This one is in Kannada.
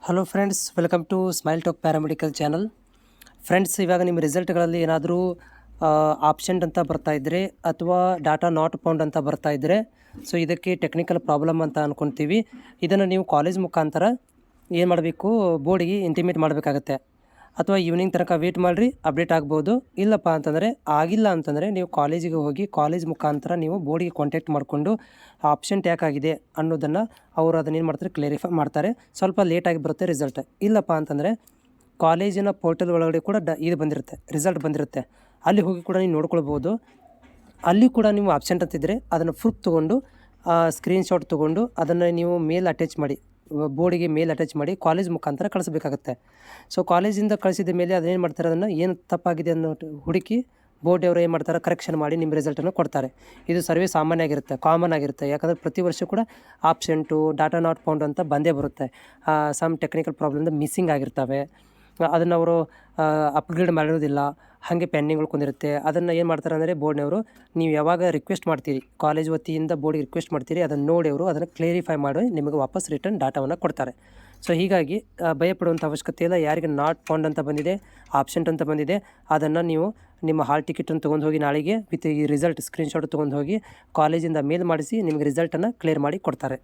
Hello friends, welcome to Smile Talk paramedical channel. Friends, ಇವಾಗ ನಿಮ್ಮ ರಿಸಲ್ಟ್ಗಳಲ್ಲಿ ಏನಾದರೂ ಆಪ್ಷೆಂಟ್ ಅಂತ ಬರ್ತಾ ಇದ್ದರೆ ಅಥವಾ ಡಾಟಾ ನಾಟ್ ಫೌಂಡ್ ಅಂತ ಬರ್ತಾ ಇದ್ದರೆ, ಸೊ ಇದಕ್ಕೆ ಟೆಕ್ನಿಕಲ್ ಪ್ರಾಬ್ಲಮ್ ಅಂತ ಅಂದ್ಕೊತೀವಿ. ಇದನ್ನು ನೀವು ಕಾಲೇಜ್ ಮುಖಾಂತರ ಏನು ಮಾಡಬೇಕು, ಬೋರ್ಡಿಗೆ ಇಂಟಿಮೇಟ್ ಮಾಡಬೇಕಾಗತ್ತೆ. ಅಥವಾ ಈವ್ನಿಂಗ್ ತನಕ ವೇಟ್ ಮಾಡಿರಿ, ಅಪ್ಡೇಟ್ ಆಗ್ಬೋದು. ಇಲ್ಲಪ್ಪ ಅಂತಂದರೆ ಆಗಿಲ್ಲ ಅಂತಂದರೆ ನೀವು ಕಾಲೇಜಿಗೆ ಹೋಗಿ ಕಾಲೇಜ್ ಮುಖಾಂತರ ನೀವು ಬೋರ್ಡಿಗೆ ಕಾಂಟ್ಯಾಕ್ಟ್ ಮಾಡಿಕೊಂಡು ಆಪ್ಷೆಂಟ್ ಯಾಕಾಗಿದೆ ಅನ್ನೋದನ್ನು ಅವರು ಅದನ್ನೇನು ಮಾಡ್ತಾರೆ, ಕ್ಲಿಯರಿಫೈ ಮಾಡ್ತಾರೆ. ಸ್ವಲ್ಪ ಲೇಟಾಗಿ ಬರುತ್ತೆ ರಿಸಲ್ಟ್. ಇಲ್ಲಪ್ಪ ಅಂತಂದರೆ ಕಾಲೇಜಿನ ಪೋರ್ಟಲ್ ಒಳಗಡೆ ಕೂಡ ಇದು ಬಂದಿರುತ್ತೆ, ರಿಸಲ್ಟ್ ಬಂದಿರುತ್ತೆ. ಅಲ್ಲಿ ಹೋಗಿ ಕೂಡ ನೀವು ನೋಡ್ಕೊಳ್ಬೋದು. ಅಲ್ಲಿ ಕೂಡ ನೀವು ಆಬ್ಸೆಂಟ್ ಅಂತಿದ್ದರೆ ಅದನ್ನು ಪ್ರೂಫ್ ತೊಗೊಂಡು ಸ್ಕ್ರೀನ್ಶಾಟ್ ತೊಗೊಂಡು ಅದನ್ನು ನೀವು ಮೇಲ್ ಅಟ್ಯಾಚ್ ಮಾಡಿ, ಬೋರ್ಡಿಗೆ ಮೇಲ್ ಅಟ್ಯಾಚ್ ಮಾಡಿ ಕಾಲೇಜ್ ಮುಖಾಂತರ ಕಳಿಸ್ಬೇಕಾಗತ್ತೆ. ಸೊ ಕಾಲೇಜಿಂದ ಕಳಿಸಿದ ಮೇಲೆ ಅದನ್ನೇನು ಮಾಡ್ತಾರೆ, ಅದನ್ನು ಏನು ತಪ್ಪಾಗಿದೆ ಅನ್ನೋ ಹುಡುಕಿ ಬೋರ್ಡ್ ಏನು ಮಾಡ್ತಾರೆ, ಕರೆಕ್ಷನ್ ಮಾಡಿ ನಿಮ್ಮ ರಿಸಲ್ಟನ್ನು ಕೊಡ್ತಾರೆ. ಇದು ಸರ್ವೇ ಸಾಮಾನ್ಯ ಆಗಿರುತ್ತೆ, ಕಾಮನ್ ಆಗಿರುತ್ತೆ. ಯಾಕಂದರೆ ಪ್ರತಿ ವರ್ಷ ಕೂಡ ಆಪ್ಷೆಂಟು, ಡಾಟಾ ನಾಟ್ ಫೌಂಡ್ ಅಂತ ಬಂದೇ ಬರುತ್ತೆ. ಸಮ್ ಟೆಕ್ನಿಕಲ್ ಪ್ರಾಬ್ಲಮ್ದು ಮಿಸ್ಸಿಂಗ್ ಆಗಿರ್ತವೆ. ಅದನ್ನು ಅವರು ಅಪ್ಗ್ರೇಡ್ ಮಾಡಿರೋದಿಲ್ಲ, ಹಾಗೆ ಪೆಂಡಿಂಗ್ ಉಳ್ಕೊಂಡಿರುತ್ತೆ. ಅದನ್ನು ಏನು ಮಾಡ್ತಾರೆ ಅಂದರೆ ಬೋರ್ಡ್ನವರು, ನೀವು ಯಾವಾಗ ರಿಕ್ವೆಸ್ಟ್ ಮಾಡ್ತೀರಿ, ಕಾಲೇಜ್ ವತಿಯಿಂದ ಬೋರ್ಡಿಗೆ ರಿಕ್ವೆಸ್ಟ್ ಮಾಡ್ತೀರಿ, ಅದನ್ನು ನೋಡಿ ಅವರು ಅದನ್ನು ಕ್ಲಿಯರಿಫೈ ಮಾಡಿ ನಿಮಗೆ ವಾಪಸ್ ರಿಟರ್ನ್ ಡಾಟಾವನ್ನು ಕೊಡ್ತಾರೆ. ಸೊ ಹೀಗಾಗಿ ಭಯಪಡುವಂಥ ಅವಶ್ಯಕತೆ ಇಲ್ಲ. ಯಾರಿಗೆ ನಾಟ್ ಫೌಂಡ್ ಅಂತ ಬಂದಿದೆ, ಆಪ್ಷೆಂಟ್ ಅಂತ ಬಂದಿದೆ, ಅದನ್ನು ನೀವು ನಿಮ್ಮ ಹಾಲ್ ಟಿಕೆಟನ್ನು ತೊಗೊಂಡು ಹೋಗಿ ನಾಳೆಗೆ ವಿತ್ ಈ ರಿಸಲ್ಟ್ ಸ್ಕ್ರೀನ್ಶಾಟ್ ತೊಗೊಂಡು ಹೋಗಿ ಕಾಲೇಜಿಂದ ಮೇಲ್ ಮಾಡಿಸಿ ನಿಮಗೆ ರಿಸಲ್ಟನ್ನು ಕ್ಲಿಯರ್ ಮಾಡಿ ಕೊಡ್ತಾರೆ.